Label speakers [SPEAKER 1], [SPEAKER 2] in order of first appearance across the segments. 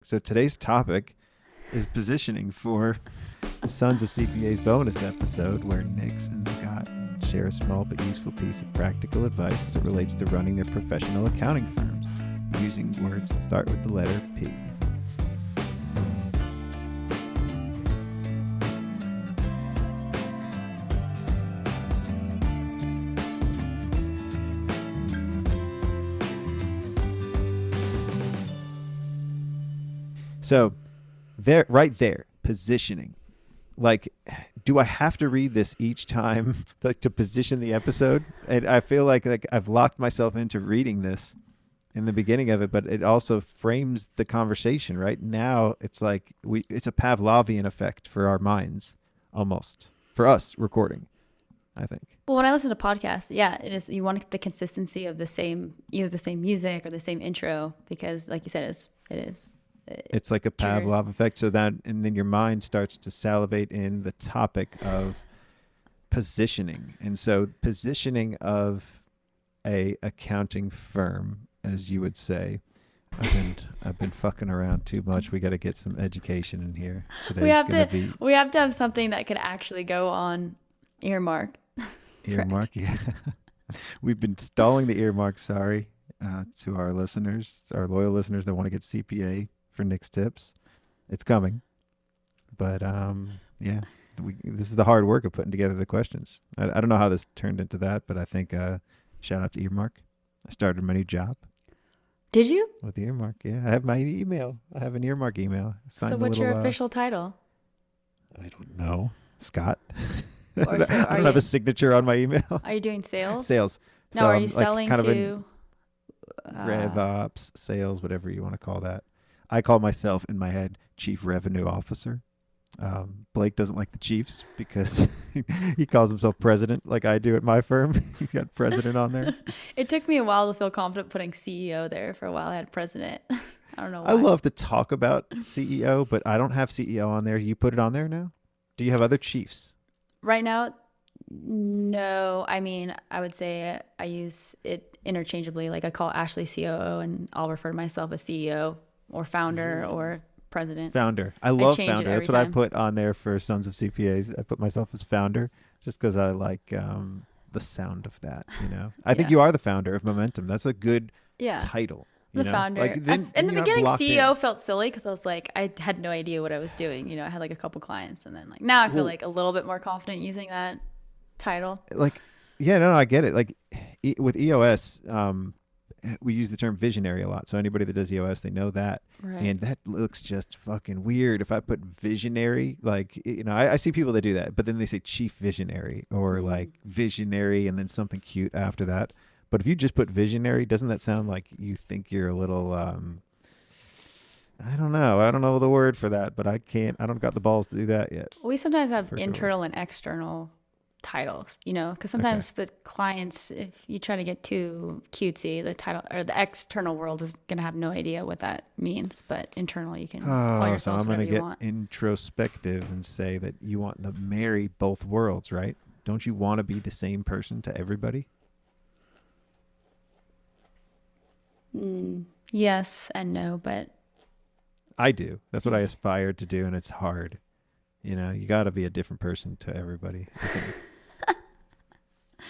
[SPEAKER 1] So today's topic is positioning for Sons of CPAs bonus episode, where Nix and Scott share a small but useful piece of practical advice as it relates to running their professional accounting firms, using words that start with the letter P. So, right there, positioning. Like, do I have to read this each time like to position the episode? And I feel like I've locked myself into reading this in the beginning of it, but it also frames the conversation. Right now, it's like it's a Pavlovian effect for our minds, almost for us recording, I think.
[SPEAKER 2] Well, when I listen to podcasts, yeah, it is. You want the consistency of either the same music or the same intro, because, like you said, it is.
[SPEAKER 1] It's like a
[SPEAKER 2] Triggered.
[SPEAKER 1] Pavlov effect. So that, and then your mind starts to salivate in the topic of positioning. And so positioning of a accounting firm, as you would say. I've been fucking around too much. We got to get some education in here.
[SPEAKER 2] We
[SPEAKER 1] Today's
[SPEAKER 2] have
[SPEAKER 1] gonna
[SPEAKER 2] to
[SPEAKER 1] be
[SPEAKER 2] we have to have something that could actually go on earmark.
[SPEAKER 1] earmark. Yeah, we've been stalling the earmark. Sorry to our listeners, our loyal listeners that want to get CPA for Nick's tips. It's coming, but yeah, this is the hard work of putting together the questions. I don't know how this turned into that, but I think shout out to earmark. I started my new job.
[SPEAKER 2] Did you?
[SPEAKER 1] With the earmark, yeah. I have my email. I have an earmark email.
[SPEAKER 2] So what's your official title?
[SPEAKER 1] I don't know. Scott.
[SPEAKER 2] Or so
[SPEAKER 1] I don't have a signature on my email.
[SPEAKER 2] Are you doing sales?
[SPEAKER 1] Sales.
[SPEAKER 2] No,
[SPEAKER 1] So
[SPEAKER 2] are
[SPEAKER 1] I'm
[SPEAKER 2] you selling
[SPEAKER 1] kind
[SPEAKER 2] to
[SPEAKER 1] rev ops, sales, whatever you want to call that. I call myself in my head Chief Revenue Officer. Blake doesn't like the Chiefs because he calls himself president like I do at my firm. He got president on there.
[SPEAKER 2] It took me a while to feel confident putting CEO there. For a while I had president. I don't know why.
[SPEAKER 1] I love to talk about CEO, but I don't have CEO on there. You put it on there now? Do you have other chiefs?
[SPEAKER 2] Right now, no. I mean, I would say I use it interchangeably. Like I call Ashley COO and I'll refer to myself as CEO or founder or president.
[SPEAKER 1] Founder. I love
[SPEAKER 2] change it
[SPEAKER 1] founder.
[SPEAKER 2] every
[SPEAKER 1] That's what I
[SPEAKER 2] time.
[SPEAKER 1] put on there for Sons of CPAs. I put myself as founder just because I like the sound of that. You know, I think
[SPEAKER 2] Yeah.
[SPEAKER 1] you are the founder of Momentum. That's a good
[SPEAKER 2] Yeah.
[SPEAKER 1] title.
[SPEAKER 2] The
[SPEAKER 1] You know,
[SPEAKER 2] founder.
[SPEAKER 1] like then
[SPEAKER 2] In the
[SPEAKER 1] you're not
[SPEAKER 2] beginning,
[SPEAKER 1] blocked
[SPEAKER 2] CEO
[SPEAKER 1] in.
[SPEAKER 2] felt silly because I was like, I had no idea what I was doing. You know, I had like a couple clients, and then like now I feel
[SPEAKER 1] Well,
[SPEAKER 2] like a little bit more confident using that title.
[SPEAKER 1] like, yeah, no, I get it. Like with EOS, we use the term visionary a lot. So anybody that does EOS, they know that.
[SPEAKER 2] Right.
[SPEAKER 1] And that looks just fucking weird. If I put visionary, like, you know, I see people that do that, but then they say chief visionary or like visionary and then something cute after that. But if you just put visionary, doesn't that sound like you think you're a little, I don't know. I don't know the word for that, but I don't got the balls to do that yet.
[SPEAKER 2] We sometimes have
[SPEAKER 1] For sure.
[SPEAKER 2] internal and external titles, you know, because sometimes the clients, if you try to get too cutesy, the title or the external world is going to have no idea what that means. But internal, you can call
[SPEAKER 1] So
[SPEAKER 2] yourself
[SPEAKER 1] I'm
[SPEAKER 2] whatever
[SPEAKER 1] going to
[SPEAKER 2] you
[SPEAKER 1] get
[SPEAKER 2] want.
[SPEAKER 1] introspective and say that you want to marry both worlds, right? Don't you want to be the same person to everybody?
[SPEAKER 2] Yes and no, but
[SPEAKER 1] I do. That's what I aspire to do, and it's hard. You know, you got to be a different person to everybody. I think.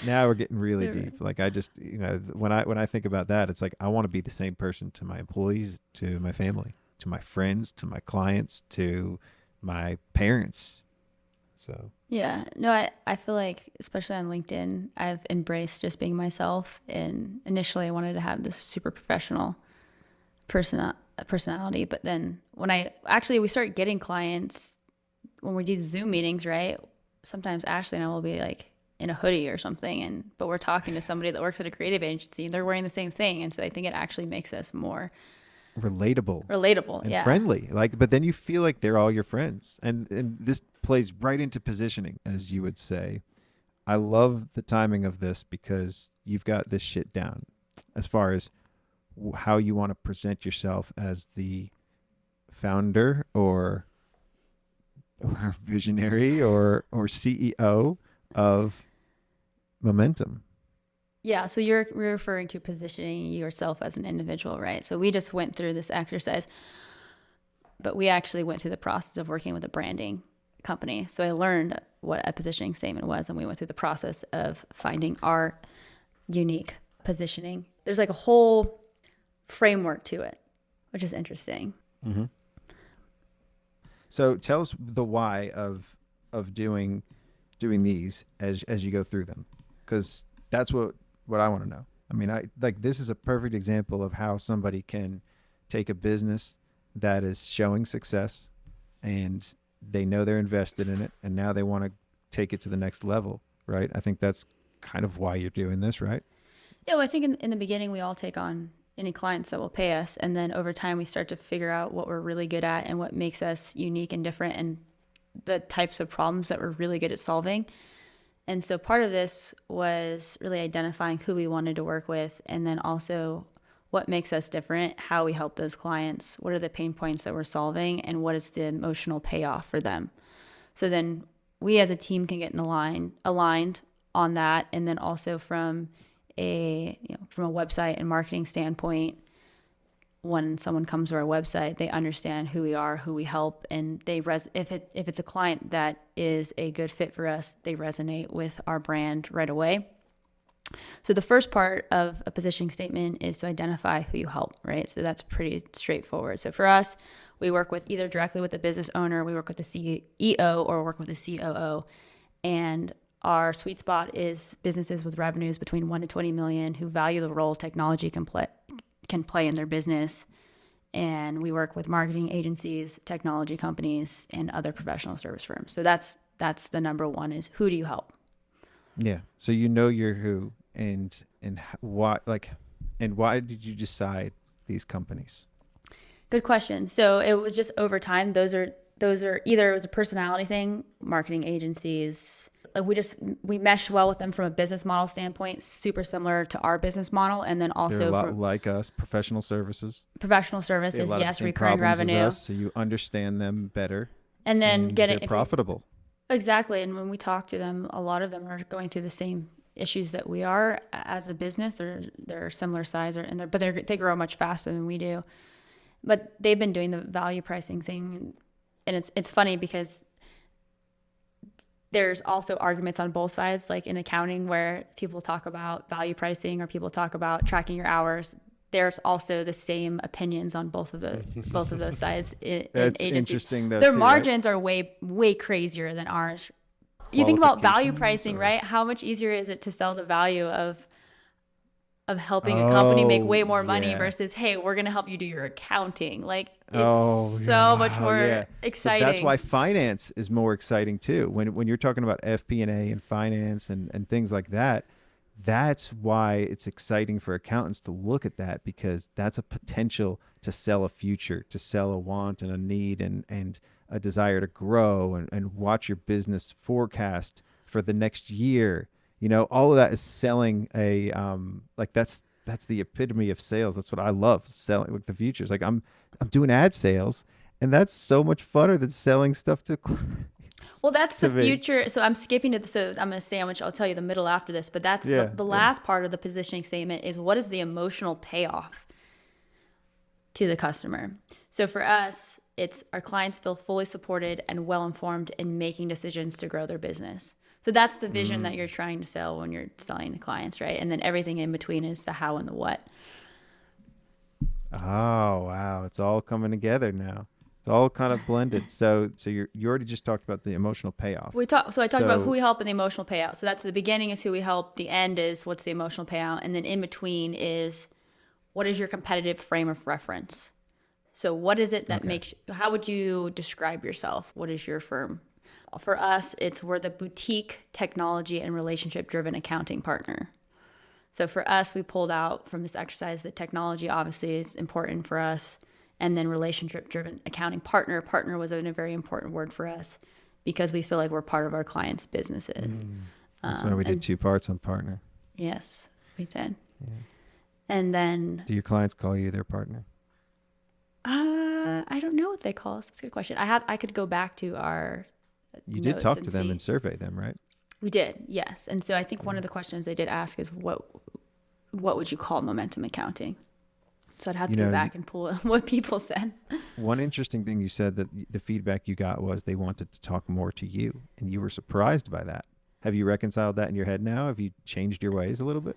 [SPEAKER 1] Now we're getting really deep. Like I just, you know, when I think about that, it's like I want to be the same person to my employees, to my family, to my friends, to my clients, to my parents. So
[SPEAKER 2] yeah, no, I feel like, especially on LinkedIn, I've embraced just being myself. And initially, I wanted to have this super professional personality. But then we start getting clients when we do Zoom meetings, right? Sometimes Ashley and I will be like in a hoodie or something, but we're talking to somebody that works at a creative agency and they're wearing the same thing. And so I think it actually makes us more
[SPEAKER 1] relatable and
[SPEAKER 2] yeah.
[SPEAKER 1] friendly. Like, but then you feel like they're all your friends. And this plays right into positioning, as you would say. I love the timing of this because you've got this shit down as far as how you want to present yourself as the founder or visionary or CEO of Momentum.
[SPEAKER 2] Yeah, so you're referring to positioning yourself as an individual, right? So we just went through this exercise. But we actually went through the process of working with a branding company. So I learned what a positioning statement was, and we went through the process of finding our unique positioning. There's like a whole framework to it, which is interesting.
[SPEAKER 1] Mm-hmm. So tell us the why of doing these as you go through them, because that's what I want to know. I mean, I like this is a perfect example of how somebody can take a business that is showing success and they know they're invested in it, and now they want to take it to the next level, right? I think that's kind of why you're doing this, right?
[SPEAKER 2] Yeah, well, I think in the beginning, we all take on any clients that will pay us. And then over time, we start to figure out what we're really good at and what makes us unique and different and the types of problems that we're really good at solving. And so part of this was really identifying who we wanted to work with, and then also what makes us different, how we help those clients, what are the pain points that we're solving, and what is the emotional payoff for them. So then we as a team can get aligned on that. And then also from a website and marketing standpoint, when someone comes to our website, they understand who we are, who we help, and if it's a client that is a good fit for us, they resonate with our brand right away. So the first part of a positioning statement is to identify who you help, right? So that's pretty straightforward. So for us, we work with either directly with the business owner, we work with the CEO, or work with the COO. And our sweet spot is businesses with revenues between 1 to 20 million who value the role technology can play in their business. And we work with marketing agencies, technology companies, and other professional service firms. So that's the number one, is who do you help?
[SPEAKER 1] Yeah. So you know your who and why, like, and why did you decide these companies?
[SPEAKER 2] Good question. So it was just over time. Those are either it was a personality thing, marketing agencies. Like we mesh well with them from a business model standpoint, super similar to our business model, and then also
[SPEAKER 1] They're a lot like us, professional services.
[SPEAKER 2] Professional services, yes, recurring
[SPEAKER 1] problems
[SPEAKER 2] revenue.
[SPEAKER 1] as us, so you understand them better,
[SPEAKER 2] and then
[SPEAKER 1] they're profitable.
[SPEAKER 2] Exactly. And when we talk to them, a lot of them are going through the same issues that we are as a business. They're similar size, but they grow much faster than we do. But they've been doing the value pricing thing, and it's funny because there's also arguments on both sides, like in accounting where people talk about value pricing or people talk about tracking your hours. There's also the same opinions on both of those sides in
[SPEAKER 1] That's
[SPEAKER 2] agencies.
[SPEAKER 1] interesting, though.
[SPEAKER 2] Their
[SPEAKER 1] too,
[SPEAKER 2] margins
[SPEAKER 1] right?
[SPEAKER 2] are way crazier than ours. You think about value pricing, right? How much easier is it to sell the value of helping a company make way more money versus, hey, we're going to help you do your accounting. Like, it's much more exciting.
[SPEAKER 1] So that's why finance is more exciting too. When you're talking about FP&A and finance and things like that, that's why it's exciting for accountants to look at that, because that's a potential to sell a future, to sell a want and a need and a desire to grow and watch your business forecast for the next year. You know, all of that is selling a like that's the epitome of sales. That's what I love, selling like the futures. Like I'm doing ad sales, and that's so much funner than selling stuff to.
[SPEAKER 2] Well, that's the future. So I'm skipping to so I'm going to sandwich. I'll tell you the middle after this, but that's the last part of the positioning statement is what is the emotional payoff to the customer. So for us, it's our clients feel fully supported and well informed in making decisions to grow their business. So that's the vision that you're trying to sell when you're selling to clients, right? And then everything in between is the how and the what.
[SPEAKER 1] Oh, wow. It's all coming together now. It's all kind of blended. So you already just talked about the emotional payoff.
[SPEAKER 2] I talked about who we help and the emotional payout. So that's the beginning is who we help. The end is what's the emotional payout. And then in between is what is your competitive frame of reference? So what is it that makes, how would you describe yourself? What is your firm? For us, we're the boutique technology and relationship-driven accounting partner. So for us, we pulled out from this exercise that technology obviously is important for us, and then relationship-driven accounting partner. Partner was a very important word for us because we feel like we're part of our clients' businesses.
[SPEAKER 1] That's why we did 2 parts on partner.
[SPEAKER 2] Yes, we did.
[SPEAKER 1] Yeah.
[SPEAKER 2] And then...
[SPEAKER 1] Do your clients call you their partner?
[SPEAKER 2] I don't know what they call us. That's a good question. I could go back to our...
[SPEAKER 1] You did talk to them and survey them, right?
[SPEAKER 2] We did, yes. And so I think one of the questions they did ask is what would you call momentum accounting? So I'd have
[SPEAKER 1] You
[SPEAKER 2] to go
[SPEAKER 1] know,
[SPEAKER 2] back and pull what people said.
[SPEAKER 1] one interesting thing you said that the feedback you got was they wanted to talk more to you, and you were surprised by that. Have you reconciled that in your head now? Have you changed your ways a little bit?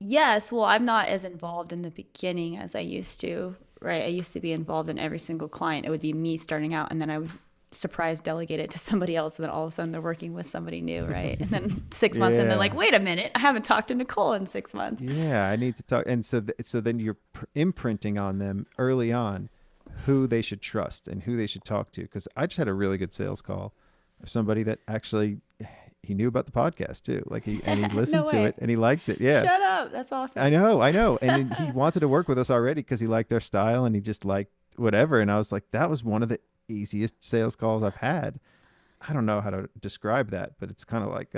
[SPEAKER 2] Yes, well, I'm not as involved in the beginning as I used to, right? I used to be involved in every single client. It would be me starting out, and then I would surprise delegate it to somebody else, and then all of a sudden they're working with somebody new, right? And then 6 months, and they're like,
[SPEAKER 1] Yeah.
[SPEAKER 2] wait a minute, I haven't talked to Nicole in 6 months.
[SPEAKER 1] Yeah, I need to talk. And so, so then you're imprinting on them early on who they should trust and who they should talk to. Because I just had a really good sales call of somebody that actually he knew about the podcast too. Like he
[SPEAKER 2] No
[SPEAKER 1] listened to
[SPEAKER 2] way.
[SPEAKER 1] it and he liked it. Yeah,
[SPEAKER 2] Shut up. That's awesome.
[SPEAKER 1] I know. And then he wanted to work with us already because he liked their style and he just liked whatever. And I was like, that was one of the easiest sales calls I've had. I don't know how to describe that, but it's kind of like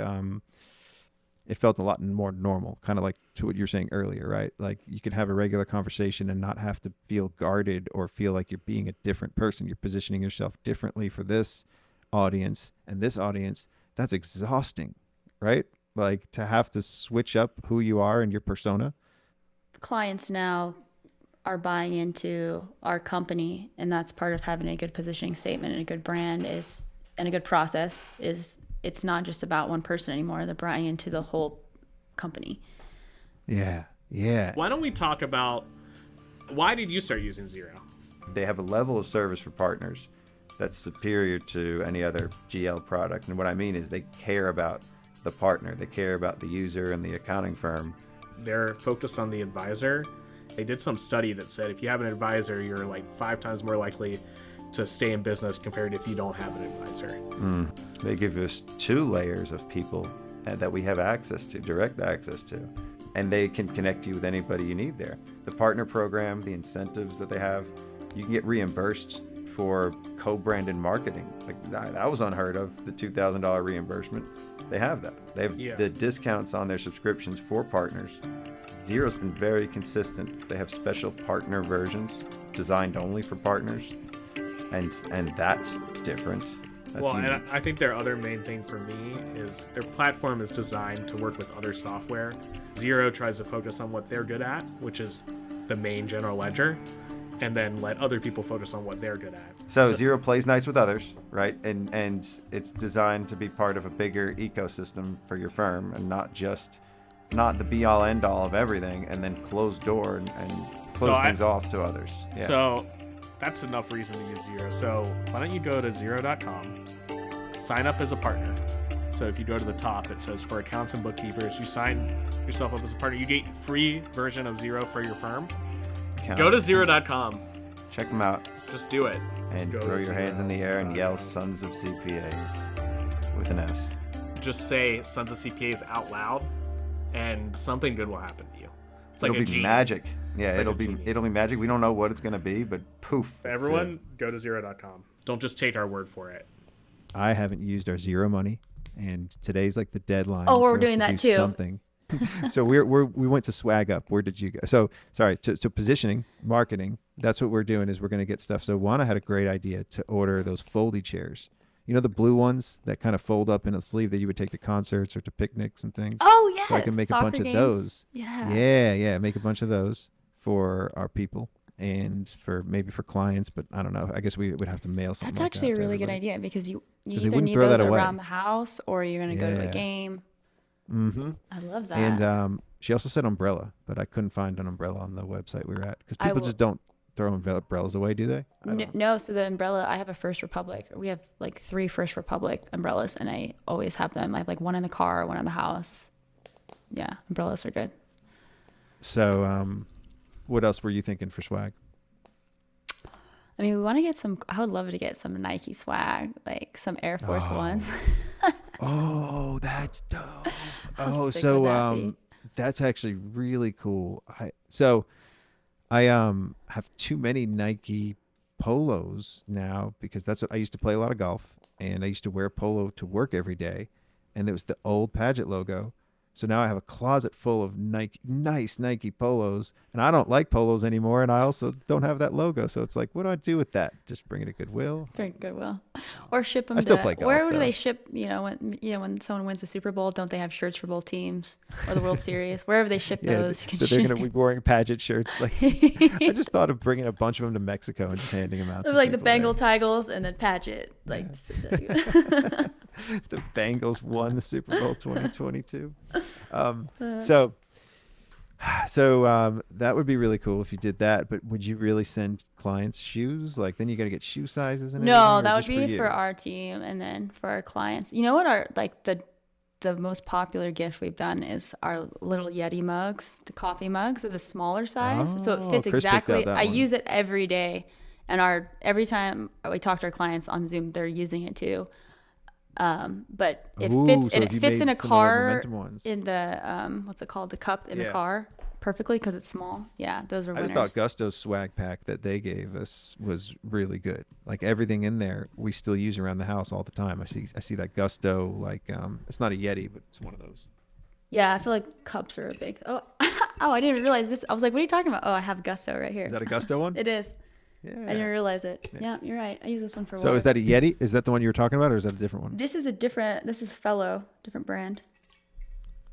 [SPEAKER 1] it felt a lot more normal, kind of like to what you were saying earlier, right? Like you could have a regular conversation and not have to feel guarded or feel like you're being a different person. You're positioning yourself differently for this audience and this audience. That's exhausting, right? Like to have to switch up who you are and your persona.
[SPEAKER 2] Clients now are buying into our company, and that's part of having a good positioning statement and a good brand is, and a good process is, it's not just about one person anymore. They're buying into the whole company.
[SPEAKER 1] Yeah. Yeah.
[SPEAKER 3] Why don't we talk about why did you start using Xero?
[SPEAKER 1] They have a level of service for partners that's superior to any other GL product. And what I mean is they care about the partner. They care about the user and the accounting firm.
[SPEAKER 3] They're focused on the advisor. They did some study that said if you have an advisor, you're like 5 times more likely to stay in business compared to if you don't have an advisor.
[SPEAKER 1] They give us 2 layers of people that we have access to, direct access to, and they can connect you with anybody you need there. The partner program, the incentives that they have, you can get reimbursed for co-branded marketing. Like that was unheard of, the $2,000 reimbursement. They have that. They have the discounts on their subscriptions for partners. Xero's been very consistent. They have special partner versions designed only for partners, and that's different. That's
[SPEAKER 3] Well,
[SPEAKER 1] unique.
[SPEAKER 3] and I think their other main thing for me is their platform is designed to work with other software. Xero tries to focus on what they're good at, which is the main general ledger, and then let other people focus on what they're good at.
[SPEAKER 1] So Xero plays nice with others, right? And it's designed to be part of a bigger ecosystem for your firm, and not the be all end all of everything, and then close door and close things off to others. Yeah.
[SPEAKER 3] So that's enough reason to use Xero. So why don't you go to Xero.com, sign up as a partner. So if you go to the top, it says for accounts and bookkeepers, you sign yourself up as a partner. You get free version of Xero for your firm. Go to Xero.com.
[SPEAKER 1] Check them out
[SPEAKER 3] Just do it.
[SPEAKER 1] and
[SPEAKER 3] Go
[SPEAKER 1] throw
[SPEAKER 3] to
[SPEAKER 1] your hands in the air and yell
[SPEAKER 3] Xero.com.
[SPEAKER 1] Sons of CPAs with an S.
[SPEAKER 3] Just say Sons of CPAs out loud, and something good will happen to you. It's like
[SPEAKER 1] It'll
[SPEAKER 3] a
[SPEAKER 1] be
[SPEAKER 3] genie.
[SPEAKER 1] magic. Yeah,
[SPEAKER 3] It's like
[SPEAKER 1] it'll
[SPEAKER 3] a
[SPEAKER 1] be
[SPEAKER 3] genie.
[SPEAKER 1] magic. We don't know what it's gonna be, but poof.
[SPEAKER 3] Everyone, go to Xero.com. Don't just take our word for it.
[SPEAKER 1] I haven't used our Xero money, and today's like the deadline.
[SPEAKER 2] Oh, we're
[SPEAKER 1] for us
[SPEAKER 2] doing
[SPEAKER 1] to
[SPEAKER 2] that
[SPEAKER 1] do
[SPEAKER 2] too.
[SPEAKER 1] Something. So we went to Swag Up. Where did you go? So sorry. So positioning, marketing. That's what we're doing. Is we're gonna get stuff. So Juana had a great idea to order those foldy chairs. You know the blue ones that kind of fold up in a sleeve that you would take to concerts or to picnics and things.
[SPEAKER 2] Oh, yes.
[SPEAKER 1] So I can make a bunch
[SPEAKER 2] Soccer
[SPEAKER 1] of
[SPEAKER 2] games.
[SPEAKER 1] those.
[SPEAKER 2] Yeah.
[SPEAKER 1] Yeah. Make a bunch of those for our people and for maybe for clients, but I don't know. I guess we would have to mail something.
[SPEAKER 2] That's
[SPEAKER 1] like
[SPEAKER 2] actually
[SPEAKER 1] that
[SPEAKER 2] a
[SPEAKER 1] to
[SPEAKER 2] really good
[SPEAKER 1] everybody.
[SPEAKER 2] idea because you
[SPEAKER 1] 'Cause they
[SPEAKER 2] either
[SPEAKER 1] wouldn't
[SPEAKER 2] need
[SPEAKER 1] throw
[SPEAKER 2] those
[SPEAKER 1] that away.
[SPEAKER 2] around the house or you're going to go to a
[SPEAKER 1] Yeah.
[SPEAKER 2] game.
[SPEAKER 1] Mm-hmm.
[SPEAKER 2] I love that.
[SPEAKER 1] And she also said umbrella, but I couldn't find an umbrella on the website we were at because
[SPEAKER 2] I
[SPEAKER 1] people
[SPEAKER 2] will-
[SPEAKER 1] just don't throw umbrellas away, do they? I don't know.
[SPEAKER 2] No, so the umbrella, I have a First Republic. We have like 3 First Republic umbrellas, and I always have them. I have like one in the car, one in the house. Yeah, umbrellas are good.
[SPEAKER 1] So, what else were you thinking for swag?
[SPEAKER 2] I mean, we want to get some, I would love to get some Nike swag, like some Air Force Ones.
[SPEAKER 1] Oh, that's dope.
[SPEAKER 2] How
[SPEAKER 1] Oh,
[SPEAKER 2] sick
[SPEAKER 1] so
[SPEAKER 2] would that be?
[SPEAKER 1] that's actually really cool. I have too many Nike polos now because that's what I used to play a lot of golf and I used to wear polo to work every day, and it was the old Paget logo, So now I have a closet full of nice Nike polos, and I don't like polos anymore, and I also don't have that logo. So it's like, what do I do with that? Just bring it to Goodwill?
[SPEAKER 2] For Goodwill, or ship them.
[SPEAKER 1] I still play golf,
[SPEAKER 2] where do
[SPEAKER 1] though.
[SPEAKER 2] they ship? When someone wins the Super Bowl, don't they have shirts for both teams or the World Series? Wherever they ship those, you can
[SPEAKER 1] so they're
[SPEAKER 2] ship.
[SPEAKER 1] going to be wearing Paget shirts. Like I just thought of bringing a bunch of them to Mexico and just handing them out. To
[SPEAKER 2] like the
[SPEAKER 1] people
[SPEAKER 2] Bengal
[SPEAKER 1] there.
[SPEAKER 2] Tigers and then Paget. Like
[SPEAKER 1] The Bengals won the Super Bowl 2022. So that would be really cool if you did that. But would you really send clients shoes? Like then you got to get shoe sizes and everything,
[SPEAKER 2] no,
[SPEAKER 1] or
[SPEAKER 2] that would
[SPEAKER 1] just
[SPEAKER 2] be
[SPEAKER 1] you?
[SPEAKER 2] for our team, and then for our clients. You know what? Our like the most popular gift we've done is our little Yeti mugs, the coffee mugs. They're the smaller size, so it fits
[SPEAKER 1] Chris picked out
[SPEAKER 2] exactly.
[SPEAKER 1] that
[SPEAKER 2] I
[SPEAKER 1] one.
[SPEAKER 2] use it every day, and every time we talk to our clients on Zoom, they're using it too. But it
[SPEAKER 1] Ooh,
[SPEAKER 2] fits
[SPEAKER 1] so
[SPEAKER 2] and
[SPEAKER 1] if
[SPEAKER 2] it
[SPEAKER 1] you
[SPEAKER 2] fits
[SPEAKER 1] made
[SPEAKER 2] in a
[SPEAKER 1] some of the
[SPEAKER 2] car
[SPEAKER 1] Momentum ones.
[SPEAKER 2] in the what's it called, the cup in the
[SPEAKER 1] Yeah.
[SPEAKER 2] car perfectly because it's small. Yeah, those are
[SPEAKER 1] I
[SPEAKER 2] winners.
[SPEAKER 1] just thought Gusto's swag pack that they gave us was really good. Like everything in there, we still use around the house all the time. I see that Gusto, like it's not a Yeti, but it's one of those.
[SPEAKER 2] Yeah, I feel like cups are a big. Oh, I didn't even realize this. I was like, what are you talking about? Oh, I have Gusto right here.
[SPEAKER 1] Is that a Gusto one?
[SPEAKER 2] It is.
[SPEAKER 1] Yeah.
[SPEAKER 2] I didn't realize it. Yeah, you're right. I use this one for
[SPEAKER 1] So
[SPEAKER 2] water.
[SPEAKER 1] is that a Yeti? Is that the one you were talking about, or is that a different one?
[SPEAKER 2] This is Fellow, different brand.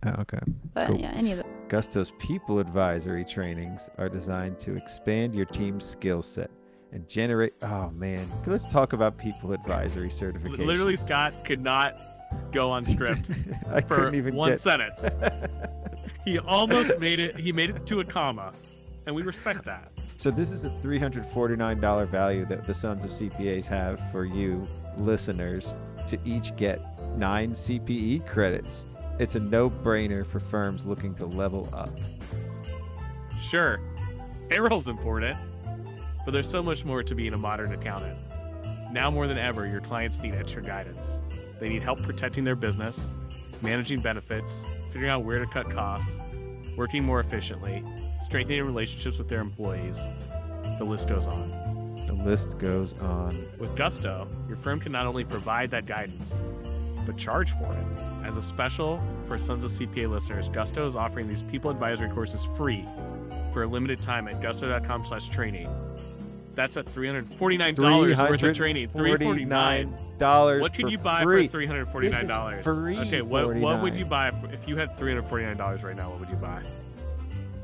[SPEAKER 1] Oh, okay.
[SPEAKER 2] But
[SPEAKER 1] Cool.
[SPEAKER 2] yeah, any of them.
[SPEAKER 1] Gusto's people advisory trainings are designed to expand your team's skill set and generate. Oh man, let's talk about people advisory certification.
[SPEAKER 3] Literally, Scott could not go on script
[SPEAKER 1] I
[SPEAKER 3] for
[SPEAKER 1] couldn't even
[SPEAKER 3] one
[SPEAKER 1] get.
[SPEAKER 3] sentence. He almost made it. He made it to a comma, and we respect that.
[SPEAKER 1] So this is a $349 value that the Sons of CPAs have for you listeners to each get 9 CPE credits. It's a no-brainer for firms looking to level up.
[SPEAKER 3] Sure, payroll's important, but there's so much more to being a modern accountant. Now more than ever, your clients need extra guidance. They need help protecting their business, managing benefits, figuring out where to cut costs, working more efficiently, strengthening relationships with their employees. The list goes on.
[SPEAKER 1] The list goes on.
[SPEAKER 3] With Gusto, your firm can not only provide that guidance, but charge for it. As a special for Sons of CPA listeners, Gusto is offering these people advisory courses free for a limited time at gusto.com/training. That's at $349 worth of training. $349. What could you buy for $349?
[SPEAKER 1] This is free.
[SPEAKER 3] Okay, what would you buy if you had $349 right now? What would you buy?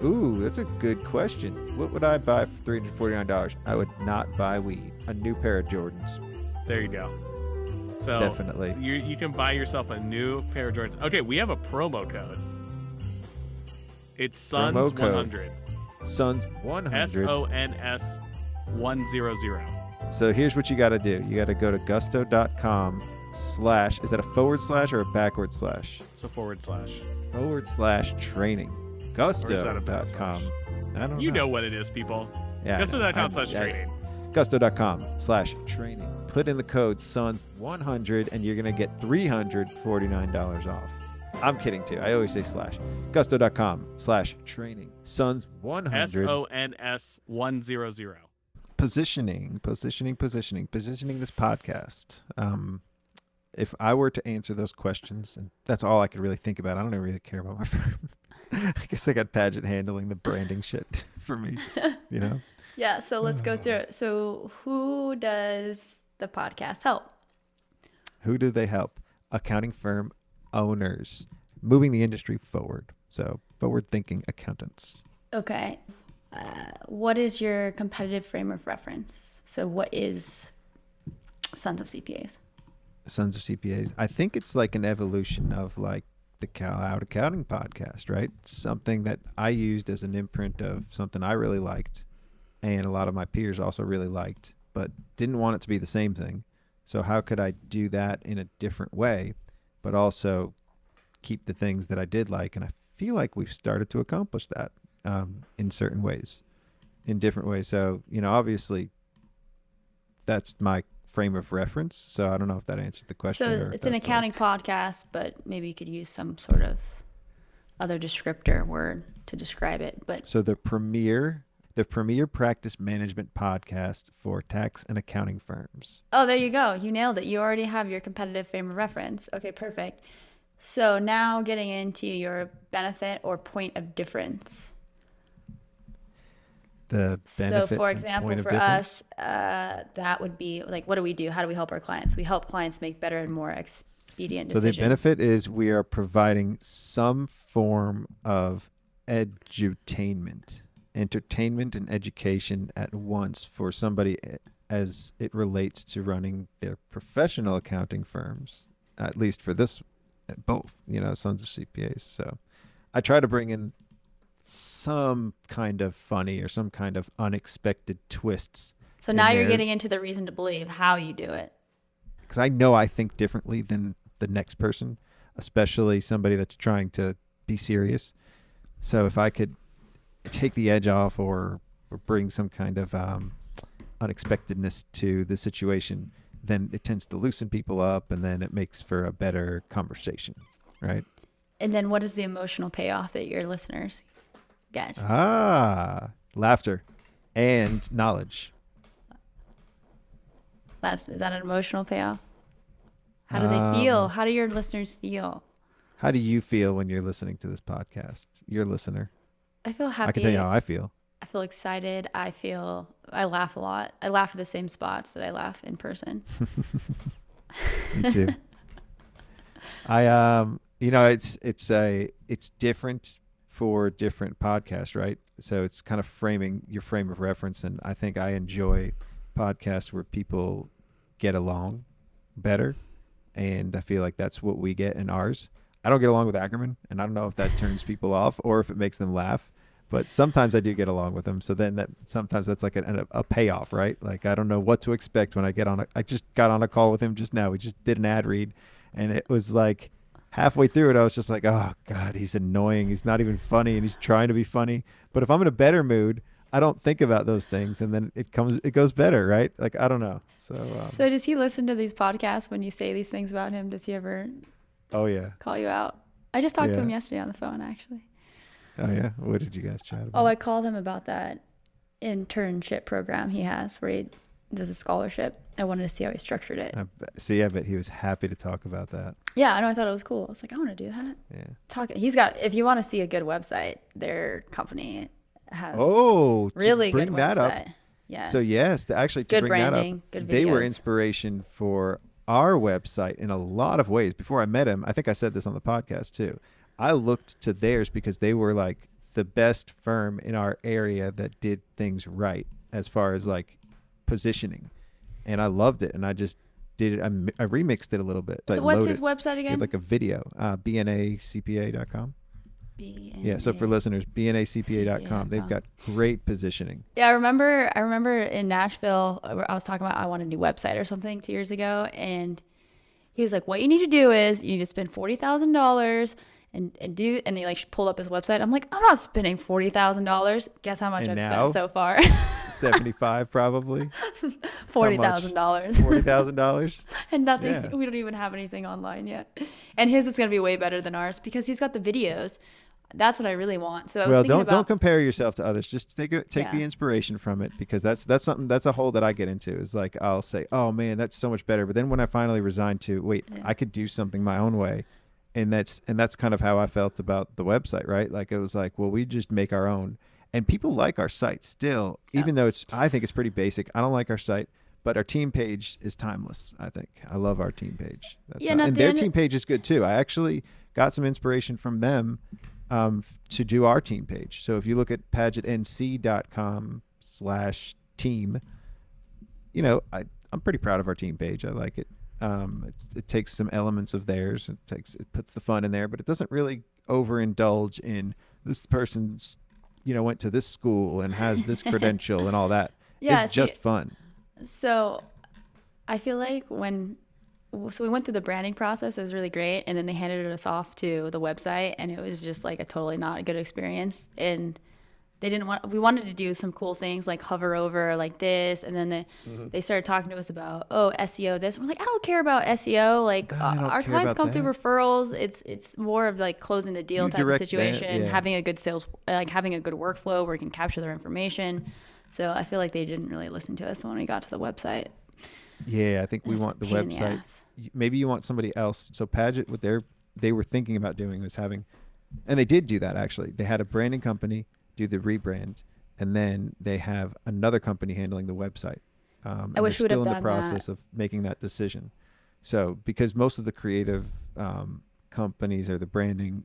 [SPEAKER 1] Ooh, that's a good question. What would I buy for $349? I would not buy weed. A new pair of Jordans.
[SPEAKER 3] There you go. So
[SPEAKER 1] Definitely.
[SPEAKER 3] you can buy yourself a new pair of Jordans. Okay, we have a promo code. It's Sons
[SPEAKER 1] Promo code.
[SPEAKER 3] 100.
[SPEAKER 1] Sons 100.
[SPEAKER 3] SONS 100.
[SPEAKER 1] So here's what you got to do. You got to go to gusto.com/ is that a forward slash or a backward slash?
[SPEAKER 3] It's a //
[SPEAKER 1] /training.
[SPEAKER 3] Or is that a
[SPEAKER 1] Gusto.com.
[SPEAKER 3] backslash?
[SPEAKER 1] I don't know.
[SPEAKER 3] You know what it is, people.
[SPEAKER 1] Yeah,
[SPEAKER 3] Gusto.com/training.
[SPEAKER 1] Gusto.com/training. Put in the code SONS100 and you're going to get $349 off. I'm kidding too. I always say slash. Gusto.com/training. SONS100.
[SPEAKER 3] SONS 100.
[SPEAKER 1] Positioning this podcast. If I were to answer those questions, and that's all I could really think about, I don't really care about my firm. I guess I got Paget handling the branding shit for me, you know?
[SPEAKER 2] Yeah, so let's go through it. So who does the podcast help?
[SPEAKER 1] Who do they help? Accounting firm owners, moving the industry forward. So forward-thinking accountants.
[SPEAKER 2] Okay. What is your competitive frame of reference? So what is Sons of CPAs?
[SPEAKER 1] Sons of CPAs. I think it's like an evolution of like the Cloud Accounting podcast, right? Something that I used as an imprint of something I really liked, and a lot of my peers also really liked, but didn't want it to be the same thing. So how could I do that in a different way, but also keep the things that I did like? And I feel like we've started to accomplish that in certain ways, in different ways. So, you know, obviously that's my frame of reference. So I don't know if that answered the question.
[SPEAKER 2] So
[SPEAKER 1] or if
[SPEAKER 2] it's an
[SPEAKER 1] that's,
[SPEAKER 2] accounting podcast, but maybe you could use some sort of other descriptor word to describe it. But
[SPEAKER 1] so the premier practice management podcast for tax and accounting firms.
[SPEAKER 2] oh, there you go. You nailed it. You already have your competitive frame of reference. Okay, perfect. So now getting into your benefit or point of difference.
[SPEAKER 1] The
[SPEAKER 2] So
[SPEAKER 1] benefit
[SPEAKER 2] for
[SPEAKER 1] and
[SPEAKER 2] example,
[SPEAKER 1] point of
[SPEAKER 2] for
[SPEAKER 1] difference.
[SPEAKER 2] us, that would be like, what do we do? How do we help our clients? We help clients make better and more expedient
[SPEAKER 1] So the
[SPEAKER 2] decisions.
[SPEAKER 1] benefit is we are providing some form of edutainment, entertainment and education at once for somebody as it relates to running their professional accounting firms, at least for this, both, Sons of CPAs. So I try to bring in some kind of funny or some kind of unexpected twists
[SPEAKER 2] So
[SPEAKER 1] in
[SPEAKER 2] now you're
[SPEAKER 1] there
[SPEAKER 2] getting into the reason to believe how you do it.
[SPEAKER 1] because I know I think differently than the next person, especially somebody that's trying to be serious. So if I could take the edge off or bring some kind of unexpectedness to the situation, then it tends to loosen people up and then it makes for a better conversation, right?
[SPEAKER 2] And then what is the emotional payoff that your listeners get?
[SPEAKER 1] Laughter and knowledge.
[SPEAKER 2] Is that an emotional payoff? How do they feel? How do your listeners feel?
[SPEAKER 1] How do you feel when you're listening to this podcast? Your listener.
[SPEAKER 2] I feel happy.
[SPEAKER 1] I can tell you how I feel.
[SPEAKER 2] I feel excited. I laugh a lot. I laugh at the same spots that I laugh in person.
[SPEAKER 1] Me too. It's different for different podcasts, right? So it's kind of framing your frame of reference, and I think I enjoy podcasts where people get along better, and I feel like that's what we get in ours. I don't get along with Ackerman, and I don't know if that turns people off or if it makes them laugh, but sometimes I do get along with them. So then sometimes that's like a payoff, right? Like I don't know what to expect when I get on. I just got on a call with him just now. We just did an ad read, and it was like halfway through it, I was just like, oh God, he's annoying. He's not even funny, and he's trying to be funny. But if I'm in a better mood, I don't think about those things, and then it goes better, right? Like I don't know.
[SPEAKER 2] So does he listen to these podcasts when you say these things about him? Does he ever?
[SPEAKER 1] Oh yeah.
[SPEAKER 2] Call you out? I just talked to
[SPEAKER 1] Yeah.
[SPEAKER 2] him yesterday on the phone, actually.
[SPEAKER 1] Oh yeah. What did you guys chat about?
[SPEAKER 2] Oh, I called him about that internship program he has where he does a scholarship. I wanted to see how he structured it.
[SPEAKER 1] I bet he was happy to talk about that.
[SPEAKER 2] Yeah, I know. I thought it was cool. I was like, I want to do that.
[SPEAKER 1] Yeah.
[SPEAKER 2] He's got. If you want to see a good website, their company has.
[SPEAKER 1] Really
[SPEAKER 2] good
[SPEAKER 1] bring that
[SPEAKER 2] website.
[SPEAKER 1] up.
[SPEAKER 2] Yes.
[SPEAKER 1] So yes, to
[SPEAKER 2] good
[SPEAKER 1] bring
[SPEAKER 2] branding,
[SPEAKER 1] that up,
[SPEAKER 2] good
[SPEAKER 1] they were
[SPEAKER 2] videos.
[SPEAKER 1] inspiration for our website in a lot of ways. Before I met him, I think I said this on the podcast too. I looked to theirs because they were like the best firm in our area that did things right as far as like positioning, and I loved it. And I just did it. I remixed it a little bit.
[SPEAKER 2] So what's his website again?
[SPEAKER 1] Like a video, bnacpa.com. Yeah, so for listeners, bnacpa.com. They've got great positioning.
[SPEAKER 2] Yeah, I remember in Nashville, I was talking about I want a new website or something 2 years ago, and he was like, "What you need to do is you need to spend $40,000 and they like pulled up his website." I'm like, "I'm not spending $40,000." Guess how much I've spent so far?
[SPEAKER 1] 75 probably.
[SPEAKER 2] $40,000.
[SPEAKER 1] $40,000.
[SPEAKER 2] And nothing.
[SPEAKER 1] Yeah.
[SPEAKER 2] We don't even have anything online yet. And his is gonna be way better than ours because he's got the videos. That's what I really want. So I was thinking
[SPEAKER 1] don't compare yourself to others. Just take the inspiration from it, because that's something, that's a hole that I get into, is like I'll say, oh man, that's so much better. But then when I finally resign to wait, I could do something my own way. And that's kind of how I felt about the website, right? Like it was like, well, we just make our own, and people like our site still, even though I think it's pretty basic. I don't like our site, but our team page is timeless. I think I love our team page. And their team page is good too. I actually got some inspiration from them to do our team page. So if you look at pagetnc.com/team, I'm pretty proud of our team page. I like it. It takes some elements of theirs. It puts the fun in there, but it doesn't really overindulge in this person's, went to this school and has this credential and all that. It's just fun.
[SPEAKER 2] So I feel like we went through the branding process. It was really great. And then they handed us off to the website, and it was just like a totally not a good experience. And we wanted to do some cool things like hover over like this. And then they started talking to us about, SEO this. We're like, I don't care about SEO. Like our clients come through referrals. It's more of like closing the deal type of situation and having a good having a good workflow where we can capture their information. So I feel like they didn't really listen to us when we got to the website.
[SPEAKER 1] Yeah, I think we want the website. Maybe you want somebody else. So Paget with their they were thinking about doing was having, and they did do that actually. They had a branding company do the rebrand, and then they have another company handling the website.
[SPEAKER 2] I
[SPEAKER 1] And
[SPEAKER 2] wish we
[SPEAKER 1] they're
[SPEAKER 2] would
[SPEAKER 1] still
[SPEAKER 2] have
[SPEAKER 1] in the
[SPEAKER 2] done
[SPEAKER 1] process
[SPEAKER 2] that.
[SPEAKER 1] of making that decision. So because most of the creative companies or the branding,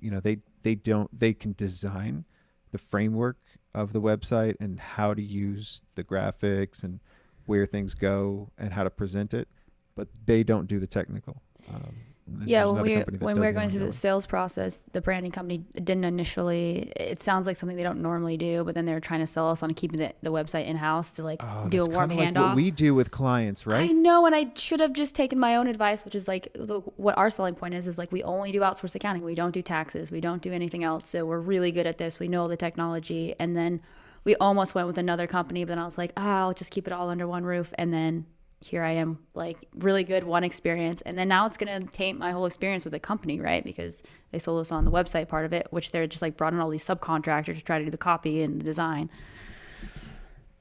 [SPEAKER 1] they can design the framework of the website and how to use the graphics and where things go and how to present it, but they don't do the technical. And then
[SPEAKER 2] Yeah,
[SPEAKER 1] there's another company that
[SPEAKER 2] when we
[SPEAKER 1] does
[SPEAKER 2] were
[SPEAKER 1] the
[SPEAKER 2] going through the
[SPEAKER 1] ongoing.
[SPEAKER 2] sales process, the branding company didn't initially. It sounds like something they don't normally do, but then they were trying to sell us on keeping the website in house to like
[SPEAKER 1] Oh,
[SPEAKER 2] do
[SPEAKER 1] that's
[SPEAKER 2] a warm
[SPEAKER 1] kind of like what
[SPEAKER 2] handoff.
[SPEAKER 1] we do with clients,
[SPEAKER 2] I
[SPEAKER 1] right?
[SPEAKER 2] know, and I should have just taken my own advice, which is like what our selling point is like we only do outsource accounting. We don't do taxes. We don't do anything else. So we're really good at this. We know the technology. And then we almost went with another company, but then I was like, I'll just keep it all under one roof. And then here I am, like really good one experience. And then now it's going to taint my whole experience with the company, right? Because they sold us on the website part of it, which they're just like brought in all these subcontractors to try to do the copy and the design.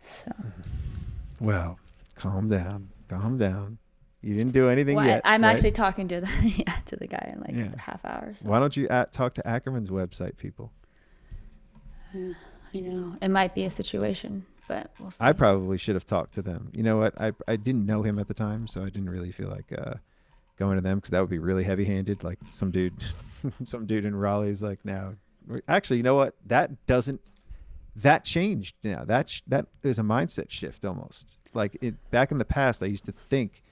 [SPEAKER 2] So.
[SPEAKER 1] Well, calm down. Calm down. You didn't do anything
[SPEAKER 2] Well,
[SPEAKER 1] yet,
[SPEAKER 2] I'm
[SPEAKER 1] right?
[SPEAKER 2] actually talking to to the guy in like
[SPEAKER 1] Yeah.
[SPEAKER 2] a half hour. So.
[SPEAKER 1] Why don't you talk to Ackerman's website people?
[SPEAKER 2] I know it might be a situation, but we'll see.
[SPEAKER 1] I probably should have talked to them. You know what? I didn't know him at the time, so I didn't really feel like going to them because that would be really heavy-handed. Like some dude, some dude in Raleigh's like, now, actually, you know what? That changed. Now that is a mindset shift almost. Like back in the past, I used to think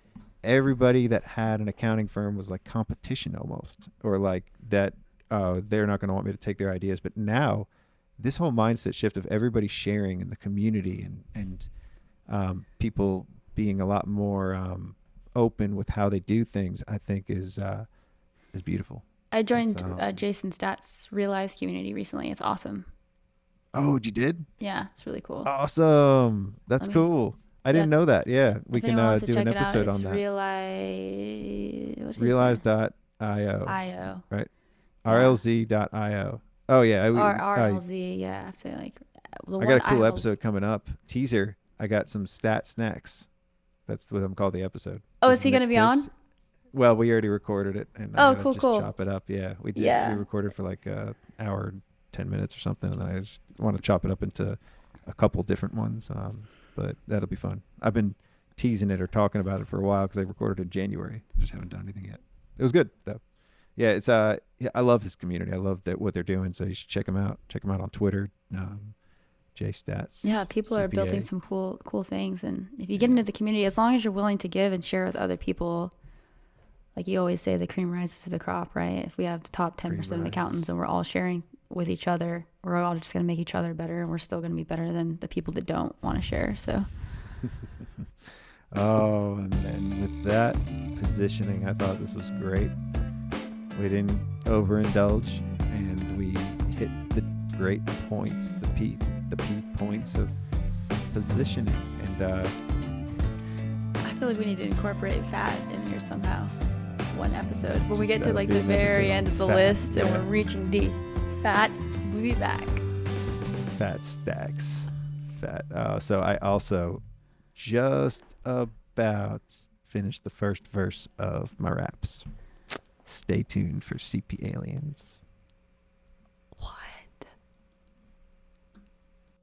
[SPEAKER 1] everybody that had an accounting firm was like competition almost, or like that they're not going to want me to take their ideas. But now, this whole mindset shift of everybody sharing in the community and people being a lot more open with how they do things, I think is beautiful.
[SPEAKER 2] I joined
[SPEAKER 1] It's,
[SPEAKER 2] Jason Stat's Realized community recently. It's awesome.
[SPEAKER 1] Oh, you did?
[SPEAKER 2] Yeah, it's really cool.
[SPEAKER 1] Awesome. That's
[SPEAKER 2] Let me-
[SPEAKER 1] cool. I
[SPEAKER 2] yeah.
[SPEAKER 1] didn't know that. Yeah, we
[SPEAKER 2] If
[SPEAKER 1] can
[SPEAKER 2] anyone wants to
[SPEAKER 1] do
[SPEAKER 2] check
[SPEAKER 1] an
[SPEAKER 2] it out,
[SPEAKER 1] episode
[SPEAKER 2] it's
[SPEAKER 1] on that.
[SPEAKER 2] Realize.io.
[SPEAKER 1] Realize.io. Right. RLZ.io. Oh yeah.
[SPEAKER 2] RLZ. Yeah, I have to like. The
[SPEAKER 1] I
[SPEAKER 2] one
[SPEAKER 1] got a cool
[SPEAKER 2] have
[SPEAKER 1] episode coming up. Teaser. I got some stat snacks. That's what I'm called the episode.
[SPEAKER 2] Oh,
[SPEAKER 1] This
[SPEAKER 2] is he going to
[SPEAKER 1] Nick's
[SPEAKER 2] be on?
[SPEAKER 1] tips. Well, we already recorded it, and
[SPEAKER 2] Oh,
[SPEAKER 1] I gotta
[SPEAKER 2] cool,
[SPEAKER 1] just
[SPEAKER 2] cool.
[SPEAKER 1] chop it up. Yeah, we
[SPEAKER 2] Yeah.
[SPEAKER 1] recorded for like a hour, 10 minutes or something, and then I just want to chop it up into a couple different ones. But that'll be fun. I've been teasing it or talking about it for a while because I recorded in January. Just haven't done anything yet. It was good though. Yeah, it's yeah, I love his community. I love what they're doing. So you should check them out. Check them out on Twitter. JStats.
[SPEAKER 2] Yeah, people are building
[SPEAKER 1] CPA.
[SPEAKER 2] some cool things, and if you get into the community, as long as you're willing to give and share with other people, like you always say, the cream rises to the crop, right? If we have the top 10% of accountants
[SPEAKER 1] rises.
[SPEAKER 2] and we're all sharing with each other, we're all just going to make each other better, and we're still going to be better than the people that don't want to share. So
[SPEAKER 1] Oh, and then with that positioning, I thought this was great. We didn't overindulge, and we hit the great points, the P points of positioning. And
[SPEAKER 2] I feel like we need to incorporate fat in here somehow. One episode when we
[SPEAKER 1] Just
[SPEAKER 2] get to
[SPEAKER 1] gotta
[SPEAKER 2] like
[SPEAKER 1] do
[SPEAKER 2] the
[SPEAKER 1] an episode
[SPEAKER 2] very
[SPEAKER 1] on
[SPEAKER 2] end of the
[SPEAKER 1] fat,
[SPEAKER 2] list and
[SPEAKER 1] yeah.
[SPEAKER 2] we're reaching deep. Fat, we'll be back.
[SPEAKER 1] fat stacks, fat. So I also just about finished the first verse of my raps. Stay tuned for CP Aliens.